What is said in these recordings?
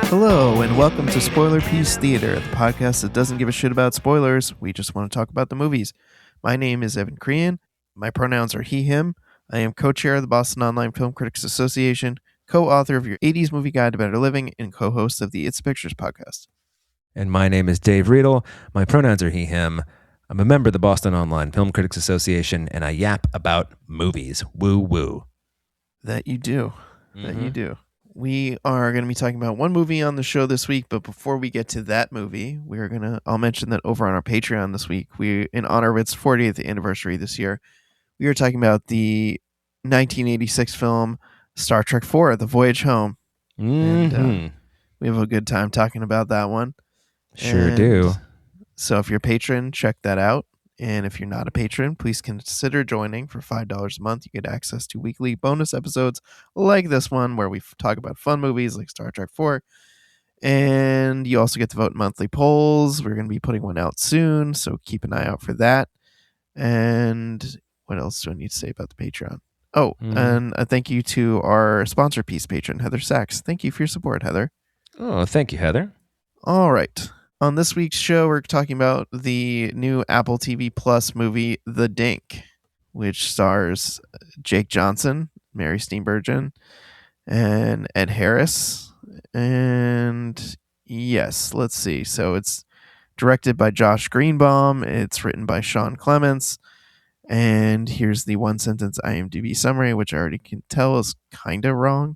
Hello, and welcome to Spoiler Piece Theater, the podcast that doesn't give a shit about spoilers. We just want to talk about the movies. My name is Evan Crean. My pronouns are he, him. I am co-chair of the Boston Online Film Critics Association, co-author of your 80s Movie Guide to Better Living, and co-host of the It's Pictures podcast. And my name is Dave Riedel. My pronouns are he, him. I'm a member of the Boston Online Film Critics Association, and I yap about movies. Woo woo. That you do. We are going to be talking about one movie on the show this week, but before we get to that movie, I'll mention that over on our Patreon this week, in honor of its 40th anniversary this year, we are talking about the 1986 film Star Trek IV, The Voyage Home. And we have a good time talking about that one. Sure do. So if you're a patron, check that out. And if you're not a patron, please consider joining for $5 a month. You get access to weekly bonus episodes like this one, where we talk about fun movies like Star Trek 4. And you also get to vote in monthly polls. We're going to be putting one out soon, so keep an eye out for that. And what else do I need to say about the Patreon? And a thank you to our sponsor piece patron, Heather Sachs. Thank you for your support, Heather. Oh, thank you, Heather. All right. On this week's show, we're talking about the new Apple TV Plus movie, The Dink, which stars Jake Johnson, Mary Steenburgen, and Ed Harris. And yes, let's see. So it's directed by Josh Greenbaum. It's written by Sean Clements. And here's the one-sentence IMDb summary, which I already can tell is kind of wrong.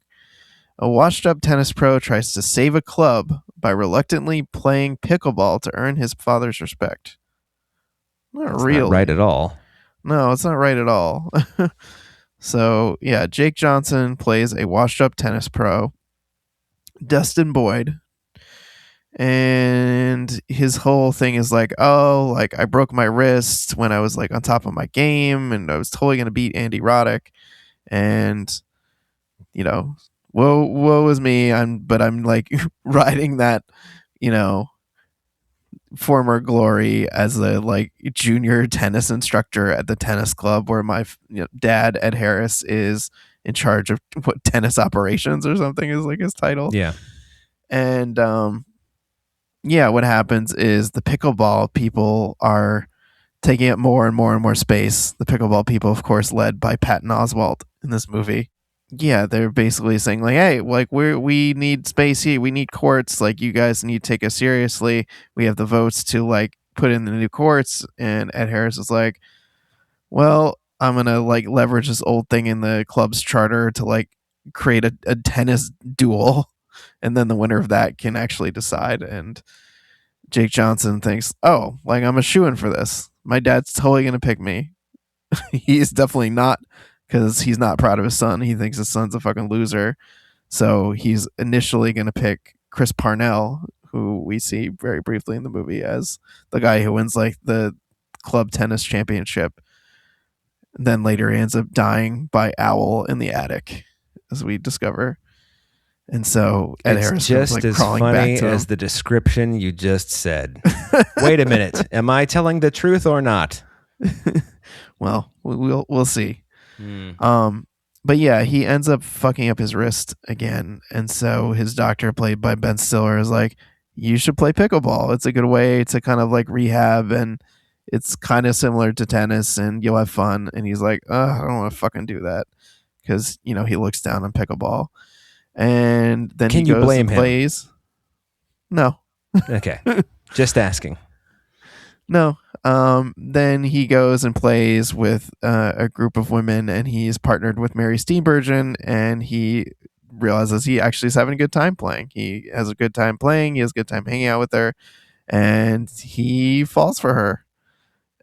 A washed-up tennis pro tries to save a club by reluctantly playing pickleball to earn his father's respect. Not right at all. No, it's not right at all. So, yeah, Jake Johnson plays a washed-up tennis pro, Dustin Boyd, and his whole thing is like, I broke my wrist when I was like on top of my game, and I was totally going to beat Andy Roddick, and, you know, woe is me. I'm like riding that, former glory as a like junior tennis instructor at the tennis club where my dad, Ed Harris, is in charge of tennis operations or something is like his title. Yeah. And what happens is the pickleball people are taking up more and more and more space. The pickleball people, of course, led by Patton Oswalt in this movie. Yeah, they're basically saying like, hey, like we need space here. We need courts. Like, you guys need to take us seriously. We have the votes to like put in the new courts. And Ed Harris is like, well, I'm going to like leverage this old thing in the club's charter to like create a tennis duel. And then the winner of that can actually decide. And Jake Johnson thinks, oh, like I'm a shoo-in for this. My dad's totally going to pick me. He's definitely not, because he's not proud of his son. He thinks his son's a fucking loser. So he's initially going to pick Chris Parnell, who we see very briefly in the movie as the guy who wins like the club tennis championship. Then later he ends up dying by owl in the attic, as we discover. And so Ed Harris just like as crawling funny back to as him. the description you just said. Wait a minute. Am I telling the truth or not? Well, we'll see. But yeah, he ends up fucking up his wrist again, and so his doctor, played by Ben Stiller, is like, you should play pickleball. It's a good way to kind of like rehab, and it's kind of similar to tennis, and you'll have fun. And he's like, I don't want to fucking do that, because he looks down on pickleball. And then Can he you goes blame and him? plays. No. Okay. Just asking. No. Then he goes and plays with a group of women, and he's partnered with Mary Steenburgen, and he realizes he actually is having a good time playing. He has a good time playing. He has a good time hanging out with her, and he falls for her.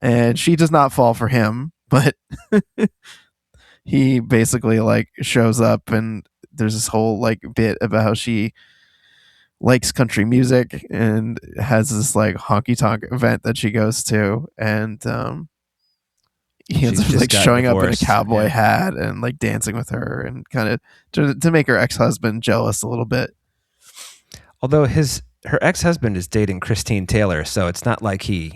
And she does not fall for him, but he basically like shows up, and there's this whole like bit about how she likes country music and has this like honky tonk event that she goes to, and he ends up like showing up in a cowboy hat and like dancing with her and kind of to make her ex-husband jealous a little bit. Although her ex-husband is dating Christine Taylor, so it's not like he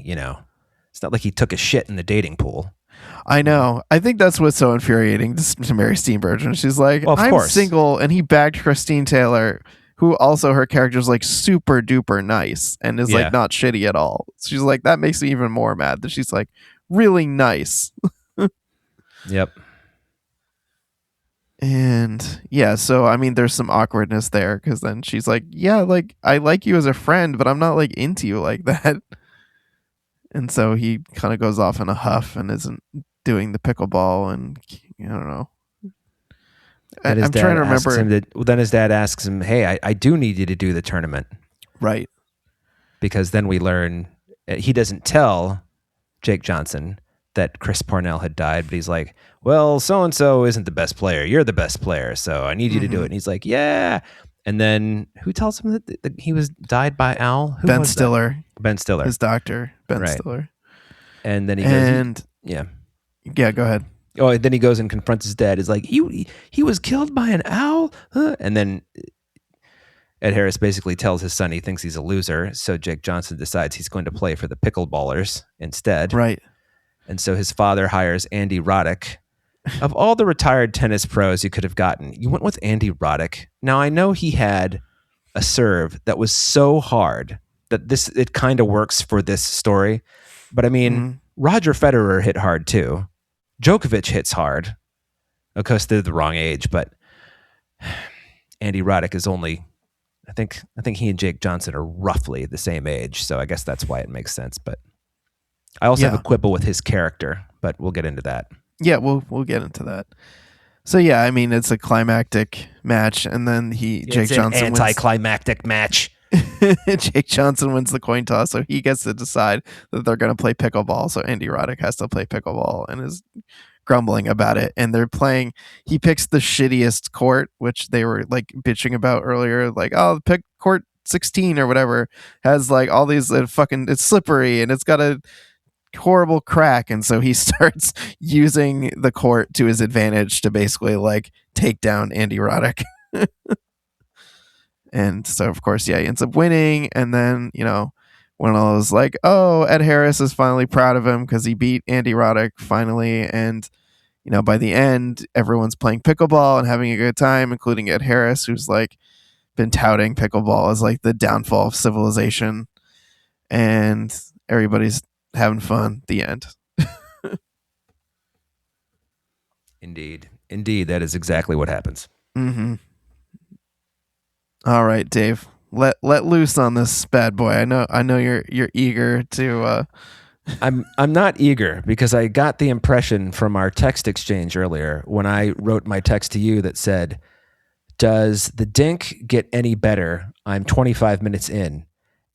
took a shit in the dating pool. I know. I think that's what's so infuriating to Mary Steenburgen. She's like, well, I'm single, and he bagged Christine Taylor, who also her character's like super duper nice and is Yeah. like not shitty at all. She's like, that makes me even more mad that she's like really nice. Yep. And yeah, so I mean, there's some awkwardness there because then she's like, yeah, like I like you as a friend, but I'm not like into you like that. And so he kind of goes off in a huff and isn't doing the pickleball. And I don't know. Then his I'm dad trying to asks remember. him then his dad asks him, hey, I do need you to do the tournament. Right. Because then we learn he doesn't tell Jake Johnson that Chris Parnell had died, but he's like, well, so-and-so isn't the best player. You're the best player, so I need you to do it. And he's like, yeah. And then who tells him that he was died by Al? Who Ben was Stiller. that? Ben Stiller. His doctor, Ben Right. Stiller. And then he goes, yeah. Yeah, go ahead. Oh, then he goes and confronts his dad. He's like, he was killed by an owl? Huh? And then Ed Harris basically tells his son he thinks he's a loser, so Jake Johnson decides he's going to play for the Pickleballers instead. Right. And so his father hires Andy Roddick. Of all the retired tennis pros you could have gotten, you went with Andy Roddick. Now, I know he had a serve that was so hard that it kind of works for this story. But I mean, Roger Federer hit hard too. Djokovic hits hard. Of course, they're the wrong age, but Andy Roddick is only... I think he and Jake Johnson are roughly the same age, so I guess that's why it makes sense. But I also have a quibble with his character, but we'll get into that. Yeah, we'll get into that. So yeah, I mean, it's a climactic match, and then Jake Johnson wins. Anticlimactic match. Jake Johnson wins the coin toss, so he gets to decide that they're going to play pickleball. So Andy Roddick has to play pickleball and is grumbling about it. And they're playing. He picks the shittiest court, which they were like bitching about earlier. Like, oh, pick court 16 or whatever has like all these it's slippery and it's got a horrible crack. And so he starts using the court to his advantage to basically like take down Andy Roddick. And so, of course, yeah, he ends up winning. And then, when I was like, oh, Ed Harris is finally proud of him because he beat Andy Roddick finally. And, by the end, everyone's playing pickleball and having a good time, including Ed Harris, who's like been touting pickleball as like the downfall of civilization. And everybody's having fun. The end. Indeed. That is exactly what happens. Mm-hmm. All right, Dave. Let loose on this bad boy. I know you're eager to. I'm not eager because I got the impression from our text exchange earlier when I wrote my text to you that said, "Does the Dink get any better? I'm 25 minutes in,"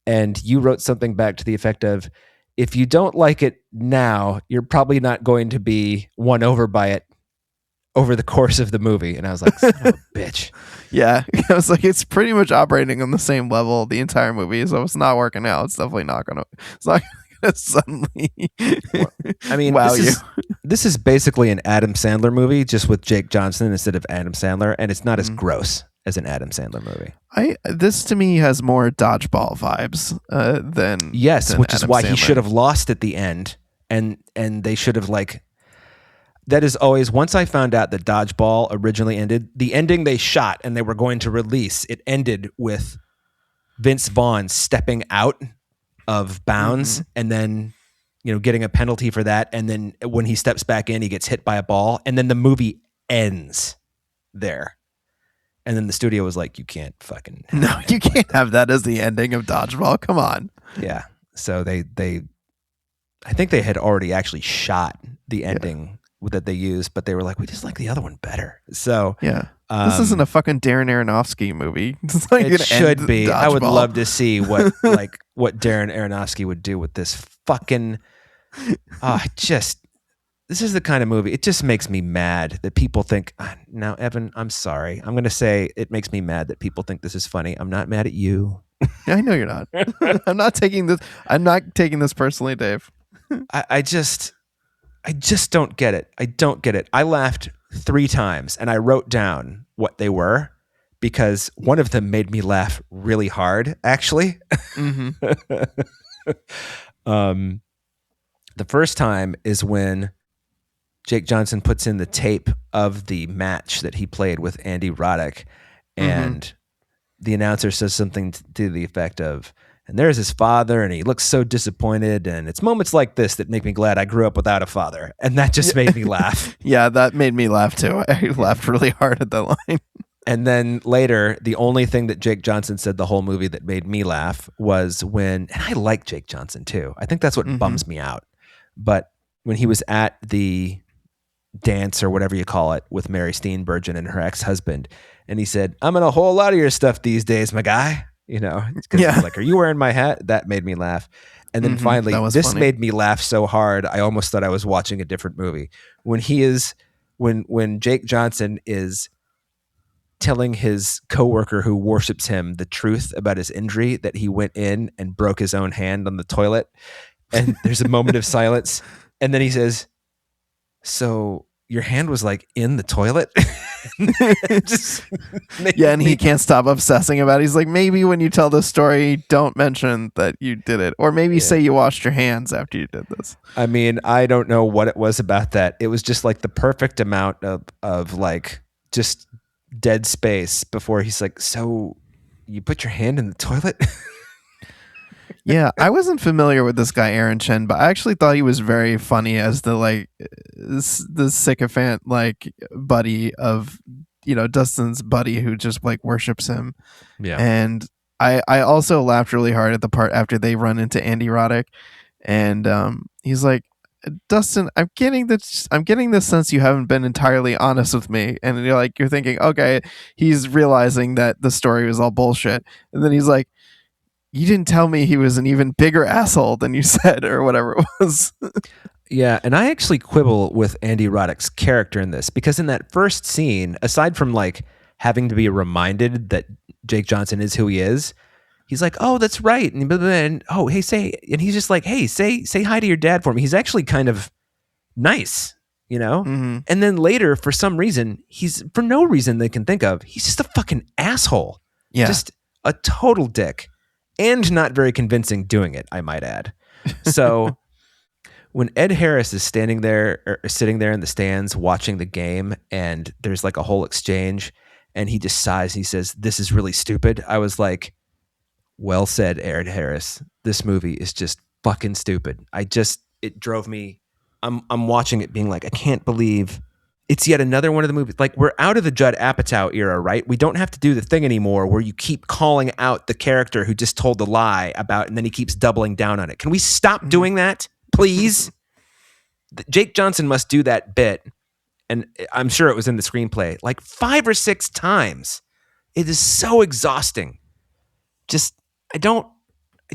and you wrote something back to the effect of, "If you don't like it now, you're probably not going to be won over by it over the course of the movie." And I was like, son of a bitch. Yeah. I was like, it's pretty much operating on the same level the entire movie. So if it's not working out, it's definitely not going to suddenly I mean, wow this is basically an Adam Sandler movie just with Jake Johnson instead of Adam Sandler. And it's not as gross as an Adam Sandler movie. This to me has more dodgeball vibes than which is Adam why Sandler. He should have lost at the end. And they should have like... That is always, once I found out that Dodgeball originally ended, the ending they shot and they were going to release, it ended with Vince Vaughn stepping out of bounds and then, getting a penalty for that. And then when he steps back in, he gets hit by a ball. And then the movie ends there. And then the studio was like, you can't fucking... you can't have that as the ending of Dodgeball. Come on. Yeah. So I think they had already actually shot the ending that they used, but they were like, we just like the other one better. So yeah, this isn't a fucking Darren Aronofsky movie. It's like it should be. I would Dodgeball. love to see what what Darren Aronofsky would do with this fucking. This is the kind of movie. It just makes me mad that people think. Now, Evan, I'm sorry. I'm going to say it makes me mad that people think this is funny. I'm not mad at you. I know you're not. I'm not taking this personally, Dave. I just don't get it. I don't get it. I laughed 3 times and I wrote down what they were because one of them made me laugh really hard, actually. The first time is when Jake Johnson puts in the tape of the match that he played with Andy Roddick and the announcer says something to the effect of, and there's his father, and he looks so disappointed, and it's moments like this that make me glad I grew up without a father. And that just made me laugh. Yeah, that made me laugh too. I laughed really hard at that line. And then later, the only thing that Jake Johnson said the whole movie that made me laugh was when, and I like Jake Johnson too. I think that's what bums me out. But when he was at the dance or whatever you call it with Mary Steenburgen and her ex-husband, and he said, "I'm in a whole lot of your stuff these days, my guy." You know, because he's like, "Are you wearing my hat?" That made me laugh. And then finally, this funny. Made me laugh so hard, I almost thought I was watching a different movie. When Jake Johnson is telling his coworker who worships him the truth about his injury, that he went in and broke his own hand on the toilet, and there's a moment of silence, and then he says, "So your hand was like in the toilet?" And he can't stop obsessing about it. He's like, maybe when you tell this story, don't mention that you did it, or maybe say you washed your hands after you did this. I mean, I don't know what it was about that. It was just like the perfect amount of like just dead space before he's like, "So you put your hand in the toilet?" Yeah, I wasn't familiar with this guy Aaron Chen, but I actually thought he was very funny as the sycophant like buddy of, you know, Dustin's buddy who just like worships him. Yeah. And I also laughed really hard at the part after they run into Andy Roddick, and he's like, "Dustin, I'm getting the sense you haven't been entirely honest with me." And you're thinking, okay, he's realizing that the story was all bullshit. And then he's like, "You didn't tell me he was an even bigger asshole than you said," or whatever it was. Yeah, and I actually quibble with Andy Roddick's character in this, because in that first scene, aside from like having to be reminded that Jake Johnson is who he is, he's like, "Oh, that's right," and "Oh, hey, and he's just like, "Hey, say hi to your dad for me." He's actually kind of nice, you know? Mm-hmm. And then later, for some reason, for no reason they can think of, he's just a fucking asshole. Yeah. Just a total dick. And not very convincing doing it, I might add. So when Ed Harris is sitting there in the stands watching the game, and there's like a whole exchange, and he just sighs, he says, "This is really stupid." I was like, well said, Ed Harris. This movie is just fucking stupid. It drove me. I'm watching it being like, I can't believe it's yet another one of the movies. Like, we're out of the Judd Apatow era, right? We don't have to do the thing anymore where you keep calling out the character who just told the lie about, and then he keeps doubling down on it. Can we stop doing that, please? Jake Johnson must do that bit, and I'm sure it was in the screenplay, like 5 or 6 times. It is so exhausting. I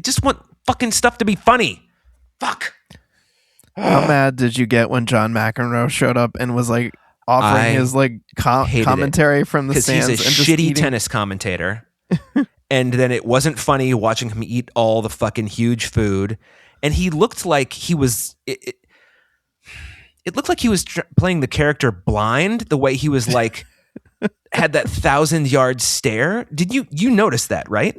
just want fucking stuff to be funny. Fuck. How mad did you get when John McEnroe showed up and was like offering his like commentary from the stands? He's a shitty tennis commentator. And then it wasn't funny watching him eat all the fucking huge food. And he looked like he was... It looked like he was playing the character blind, the way he was like... had that 1,000-yard stare. Did you notice that, right?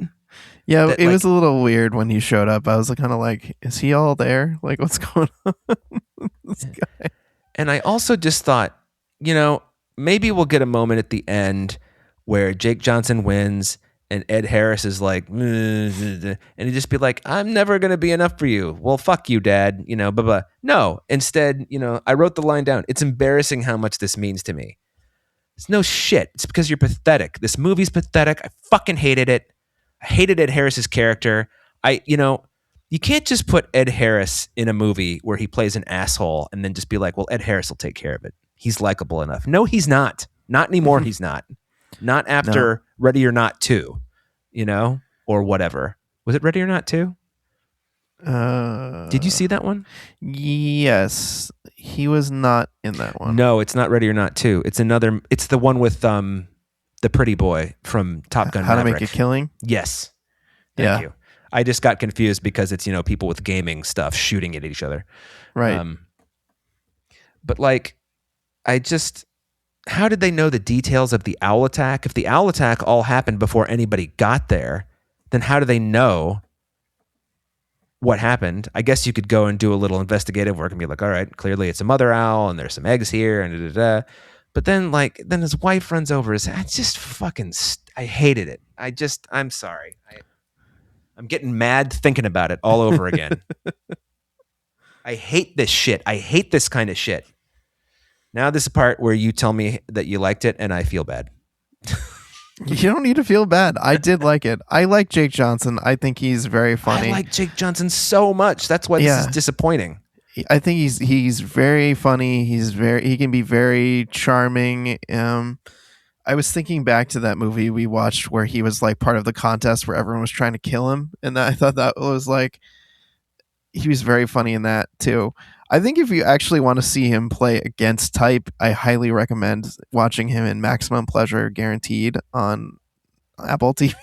Yeah, it was a little weird when he showed up. I was kind of like, is he all there? Like, what's going on with this guy? And I also just thought, you know, maybe we'll get a moment at the end where Jake Johnson wins and Ed Harris is like, and he'd just be like, "I'm never going to be enough for you." Well, fuck you, Dad. You know, blah, blah. No, instead, you know, I wrote the line down. "It's embarrassing how much this means to me." It's no shit. It's because you're pathetic. This movie's pathetic. I fucking hated it. I hated Ed Harris's character. You can't just put Ed Harris in a movie where he plays an asshole and then just be like, "Well, Ed Harris will take care of it. He's likable enough." No, he's not. Not anymore. He's not. Not after Ready or Not 2, you know, or whatever. Was it Ready or Not 2? Did you see that one? Yes. He was not in that one. No, it's not Ready or Not 2. It's the one with the pretty boy from Top Gun How Maverick. to Make a Killing? Yes. Thank you. I just got confused because it's, you know, people with gaming stuff shooting at each other. Right. But like, how did they know the details of the owl attack? If the owl attack all happened before anybody got there, then how do they know what happened? I guess you could go and do a little investigative work and be like, all right, clearly it's a mother owl and there's some eggs here and da, da, da. But then his wife runs over his. I just fucking. I hated it. I'm sorry. I'm getting mad thinking about it all over again. I hate this shit. I hate this kind of shit. Now this is the part where you tell me that you liked it, and I feel bad. You don't need to feel bad. I did like it. I like Jake Johnson. I think he's very funny. I like Jake Johnson so much. That's why this is disappointing. I think he's very funny. He can be very charming. I was thinking back to that movie we watched where he was like part of the contest where everyone was trying to kill him, and I thought that was like he was very funny in that too. I think if you actually want to see him play against type, I highly recommend watching him in Maximum Pleasure Guaranteed on Apple TV,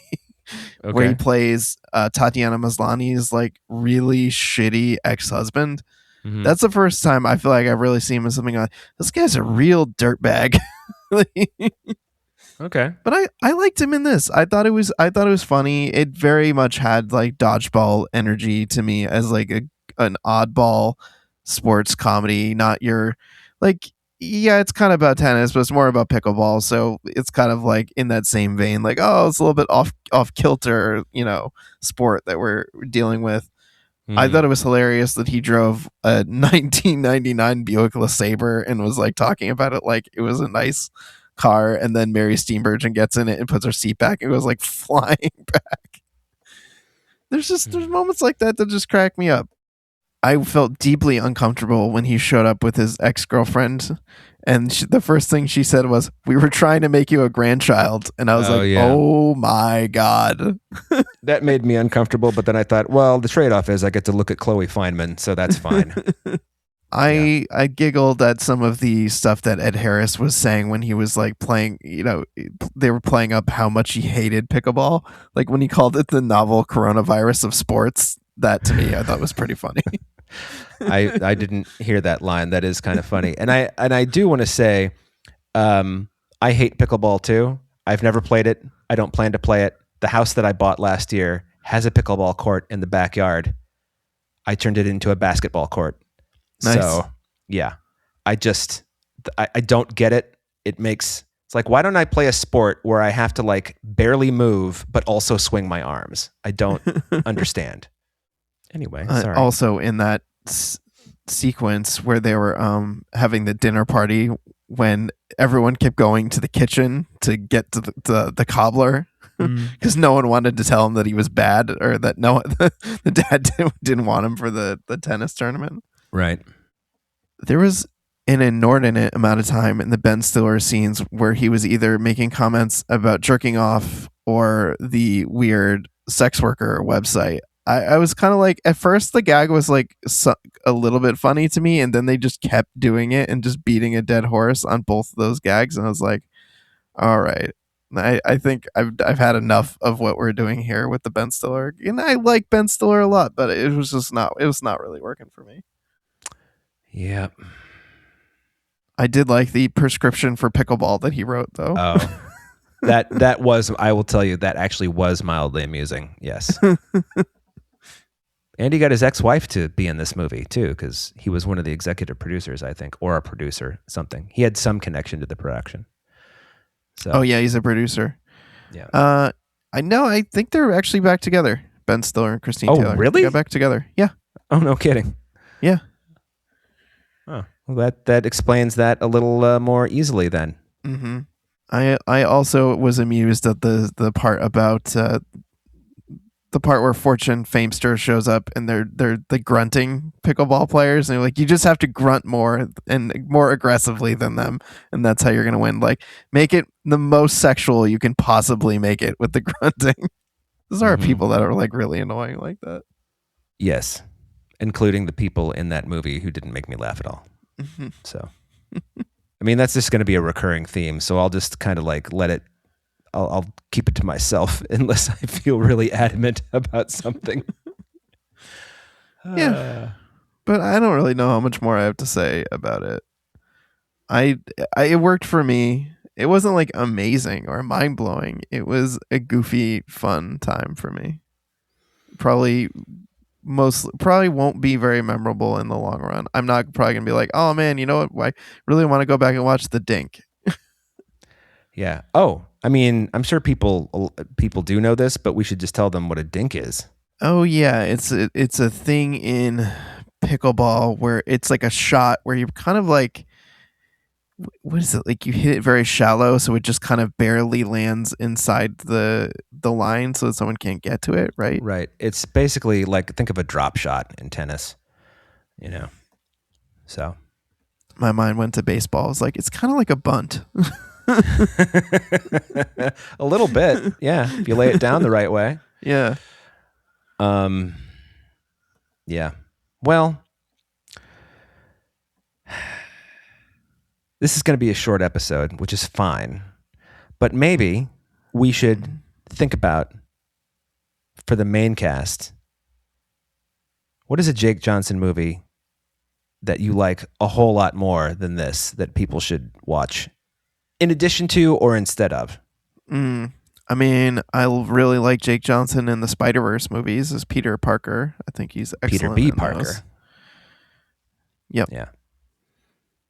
where he plays Tatiana Maslany's like really shitty ex-husband. Mm-hmm. That's the first time I feel like I've really seen him in something like this guy's a real dirtbag. Okay. But I liked him in this. I thought it was funny. It very much had like dodgeball energy to me as like an oddball sports comedy, not your like it's kind of about tennis, but it's more about pickleball. So it's kind of like in that same vein, like, oh, it's a little bit off kilter, sport that we're dealing with. I thought it was hilarious that he drove a 1999 Buick LeSabre and was like talking about it like it was a nice car, and then Mary Steenburgen gets in it and puts her seat back and goes like flying back. There's moments like that just crack me up. I felt deeply uncomfortable when he showed up with his ex-girlfriend, and the first thing she said was, "We were trying to make you a grandchild," and I was "Oh my god." That made me uncomfortable, but then I thought, well, the trade-off is I get to look at Chloe Fineman, so that's fine. I giggled at some of the stuff that Ed Harris was saying when he was like playing, they were playing up how much he hated pickleball. Like when he called it the novel coronavirus of sports, that to me I thought was pretty funny. I didn't hear that line. That is kind of funny. And I do want to say, I hate pickleball too. I've never played it. I don't plan to play it. The house that I bought last year has a pickleball court in the backyard. I turned it into a basketball court. Nice. So yeah, I don't get it. It's like, why don't I play a sport where I have to like barely move, but also swing my arms? I don't understand. Anyway, sorry. Also in that sequence where they were having the dinner party when everyone kept going to the kitchen to get to the cobbler because no one wanted to tell him that he was bad, or that the dad didn't want him for the tennis tournament. Right. There was an inordinate amount of time in the Ben Stiller scenes where he was either making comments about jerking off or the weird sex worker website. I was kind of like, at first the gag was like a little bit funny to me, and then they just kept doing it and just beating a dead horse on both of those gags, and I was like, all right, I think I've had enough of what we're doing here with the Ben Stiller. And I like Ben Stiller a lot, but it was not really working for me. Yep. I did like the prescription for pickleball that he wrote, though. Oh, that was, I will tell you, that actually was mildly amusing. Yes. And he got his ex-wife to be in this movie too, because he was one of the executive producers, I think, or a producer, something. He had some connection to the production. So. Oh yeah, he's a producer. Yeah. I know. I think they're actually back together. Ben Stiller and Christine Taylor. Really? They got back together. Yeah. Oh, no kidding. Yeah. Oh, well, that explains that a little more easily then. Mm-hmm. I also was amused at the part about the part where Fortune Famester shows up and they're the grunting pickleball players, and they're like, you just have to grunt more and more aggressively than them, and that's how you're gonna win. Like, make it the most sexual you can possibly make it with the grunting. Those are people that are like really annoying like that. Yes, including the people in that movie who didn't make me laugh at all. So, I mean, that's just going to be a recurring theme. So I'll just kind of like let it. I'll keep it to myself unless I feel really adamant about something. Yeah, but I don't really know how much more I have to say about it. It worked for me. It wasn't like amazing or mind blowing. It was a goofy, fun time for me. Probably won't be very memorable in the long run. I'm not probably gonna be like, oh man, you know what? I really want to go back and watch the Dink. Yeah. Oh, I mean, I'm sure people do know this, but we should just tell them what a dink is. Oh yeah, it's a thing in pickleball where it's like a shot where you kind of like, what is it, like you hit it very shallow, so it just kind of barely lands inside the line, so that someone can't get to it, right? Right. It's basically like, think of a drop shot in tennis, you know. So My mind went to baseball. It's like it's kind of like a bunt. a little bit, yeah, if you lay it down the right way. Yeah. Yeah. Well, this is going to be a short episode, which is fine. But maybe we should think about, for the main cast, what is a Jake Johnson movie that you like a whole lot more than this that people should watch in addition to or instead of? I mean, I really like Jake Johnson in the Spider-Verse movies as Peter Parker. I think he's excellent. Peter B. in Parker. those. Yep. Yeah.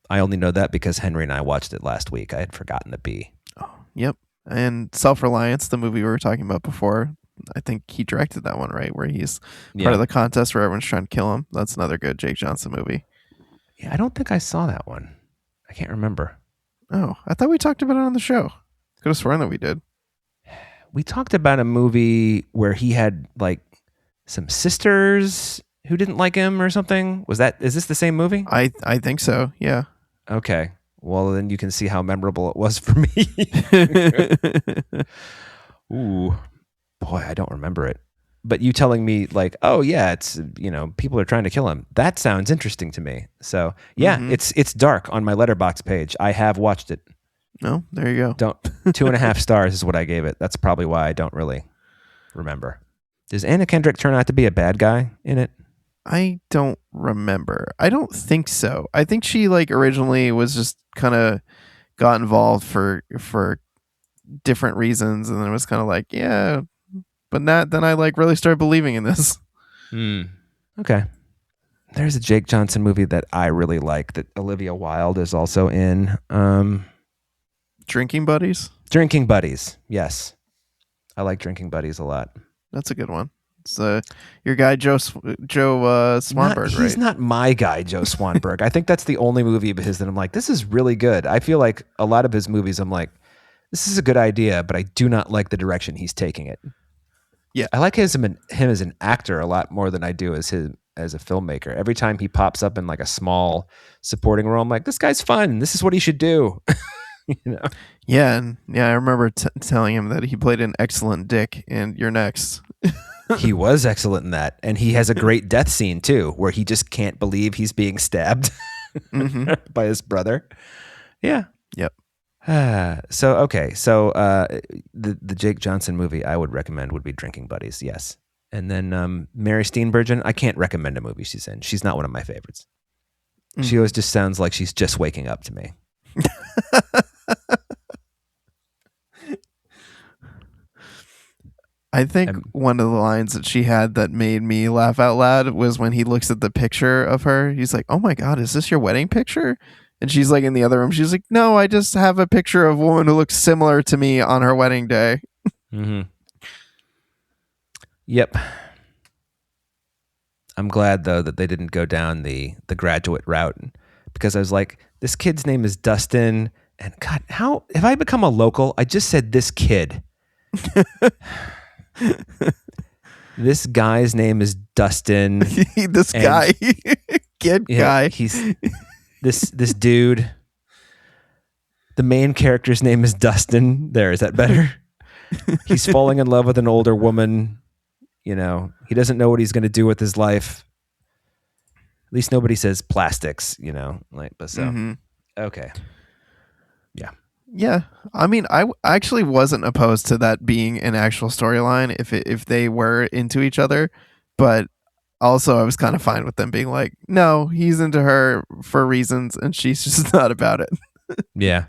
I only know that because Henry and I watched it last week. I had forgotten the B. Oh, yep. And Self-Reliance, the movie we were talking about before, I think he directed that one, right? Where he's part of the contest where everyone's trying to kill him. That's another good Jake Johnson movie. Yeah, I don't think I saw that one. I can't remember. Oh, I thought we talked about it on the show. Could have sworn that we did. We talked about a movie where he had like some sisters who didn't like him or something. Is this the same movie? I think so. Yeah. Okay. Well, then you can see how memorable it was for me. Ooh, boy, I don't remember it. But you telling me like, oh yeah, it's, people are trying to kill him. That sounds interesting to me. So yeah, it's dark on my Letterboxd page. I have watched it. No, there you go. 2.5 stars is what I gave it. That's probably why I don't really remember. Does Anna Kendrick turn out to be a bad guy in it? I don't remember. I don't think so. I think she like originally was just kind of got involved for different reasons, and then it was kind of like, yeah, but then I like really started believing in this. Okay. There's a Jake Johnson movie that I really like that Olivia Wilde is also in. Drinking Buddies? Drinking Buddies. Yes. I like Drinking Buddies a lot. That's a good one. It's your guy Joe Swanberg, right? He's not my guy, Joe Swanberg. I think that's the only movie of his that I'm like, this is really good. I feel like a lot of his movies, I'm like, this is a good idea, but I do not like the direction he's taking it. Yeah. I like him as an actor a lot more than I do as a filmmaker. Every time he pops up in like a small supporting role, I'm like, this guy's fun. This is what he should do. Yeah, and I remember telling him that he played an excellent Dick in You're Next. He was excellent in that, and he has a great death scene too, where he just can't believe he's being stabbed by his brother. Yeah. Yep. So the Jake Johnson movie I would recommend would be Drinking Buddies. Yes, and then Mary Steenburgen. I can't recommend a movie she's in. She's not one of my favorites. She always just sounds like she's just waking up to me. I think one of the lines that she had that made me laugh out loud was when he looks at the picture of her. He's like, "Oh my God, is this your wedding picture?" And she's like in the other room. She's like, "No, I just have a picture of a woman who looks similar to me on her wedding day." Mm-hmm. Yep. I'm glad though that they didn't go down the Graduate route, because I was like, this kid's name is Dustin, and God, how have I become a local? I just said this kid. This guy's name is Dustin. This guy, guy. He's this dude. The main character's name is Dustin. Is that better? He's falling in love with an older woman. He doesn't know what he's going to do with his life. At least nobody says plastics. Okay. Yeah. Yeah, I mean, I actually wasn't opposed to that being an actual storyline if they were into each other, but also I was kind of fine with them being like, no, he's into her for reasons, and she's just not about it. Yeah.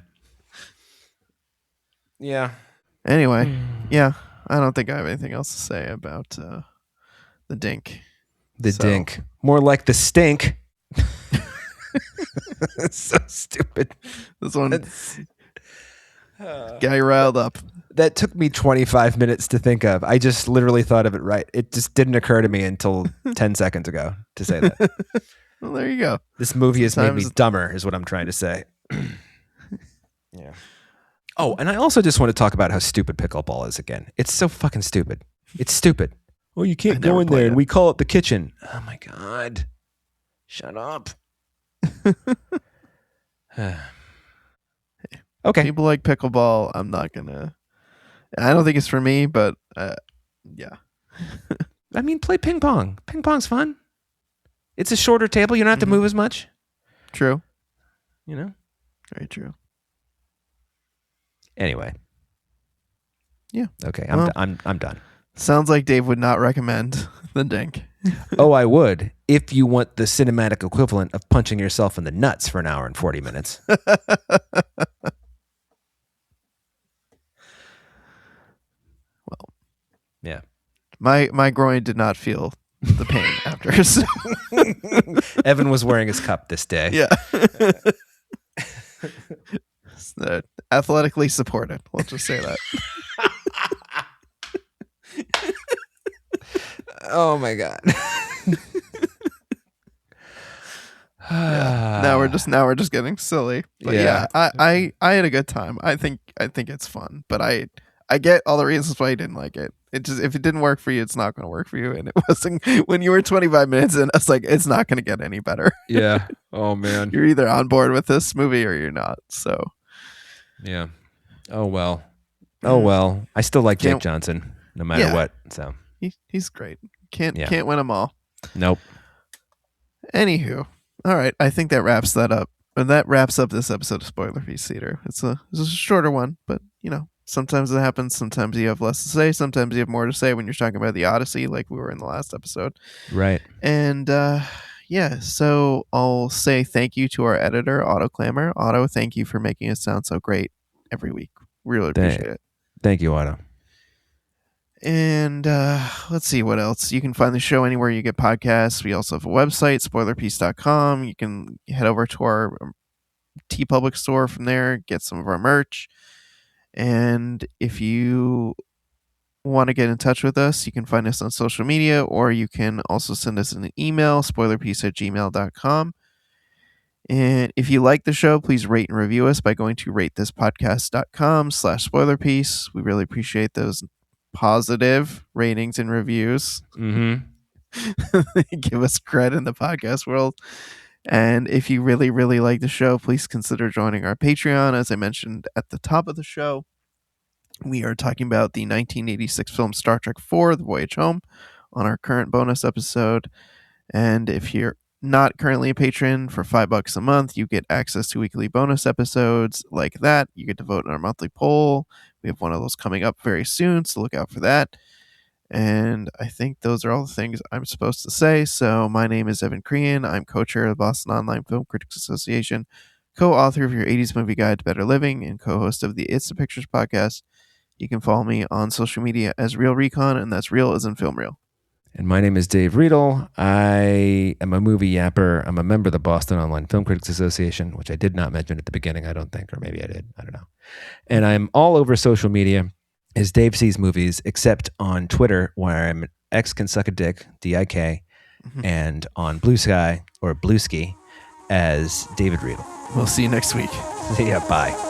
Yeah. Anyway, yeah, I don't think I have anything else to say about the Dink. Dink, more like the stink. It's so stupid. This one. Got you riled up. That took me 25 minutes to think of. I just literally thought of it right. It just didn't occur to me until 10 seconds ago to say that. Well, there you go. This movie has made me Sometimes- dumber, is what I'm trying to say. Yeah. Oh, and I also just want to talk about how stupid pickleball is again. It's so fucking stupid. It's stupid. Oh, you can't go in there and we call it the kitchen. Oh my God. Shut up. Okay. People like pickleball. I'm not gonna. I don't think it's for me, but yeah. I mean, play ping pong. Ping pong's fun. It's a shorter table. You don't have to move as much. True. You know? Very true. Anyway. Yeah. Okay. Well, I'm done. Sounds like Dave would not recommend the Dink. Oh, I would, if you want the cinematic equivalent of punching yourself in the nuts for an hour and 40 minutes. Well, yeah. My groin did not feel the pain after. So. Evan was wearing his cup this day. Yeah. Athletically supported. We'll just say that. Oh my God. Yeah. Now we're just getting silly. But yeah, I had a good time. I think it's fun. But I get all the reasons why I didn't like it. It just, if it didn't work for you, it's not going to work for you. And it wasn't when you were 25 minutes in. I was like, it's not going to get any better. Yeah. Oh man. You're either on board with this movie or you're not. So. Yeah. Oh well. Oh well. I still like Jake Johnson, no matter what. So he's great. Can't win them all. Nope. Anywho, all right. I think that wraps that up. And that wraps up this episode of Spoiler Feast Theater. It's a shorter one, but sometimes it happens. Sometimes you have less to say. Sometimes you have more to say when you're talking about the Odyssey, like we were in the last episode. Right. And so I'll say thank you to our editor, Otto Clamor. Otto, thank you for making it sound so great every week. Really appreciate it. Thank you, Otto. And let's see what else. You can find the show anywhere you get podcasts. We also have a website, spoilerpiece.com. You can head over to our TeePublic store from there, get some of our merch. And if you want to get in touch with us, you can find us on social media, or you can also send us an email, spoilerpiece@gmail.com. And if you like the show, please rate and review us by going to ratethispodcast.com/spoilerpiece. We really appreciate those positive ratings and reviews. Mm-hmm. Give us credit in the podcast world. And if you really, really like the show, please consider joining our Patreon. As I mentioned at the top of the show, we are talking about the 1986 film Star Trek IV, The Voyage Home, on our current bonus episode. And if you're not currently a patron, for $5 a month, you get access to weekly bonus episodes like that. You get to vote in our monthly poll. We have one of those coming up very soon, so look out for that. And I think those are all the things I'm supposed to say. So my name is Evan Crean. I'm co-chair of the Boston Online Film Critics Association, co-author of your 80s Movie Guide to Better Living, and co-host of the It's the Pictures podcast. You can follow me on social media as Real Recon, and that's real as in film real. And my name is Dave Riedel. I am a movie yapper. I'm a member of the Boston Online Film Critics Association, which I did not mention at the beginning, I don't think, or maybe I did. I don't know. And I'm all over social media as Dave Sees Movies, except on Twitter, where I'm X Can Suck a Dick, D-I-K, and on Blue Sky, or Blueski, as David Riedel. We'll see you next week. Yeah, bye.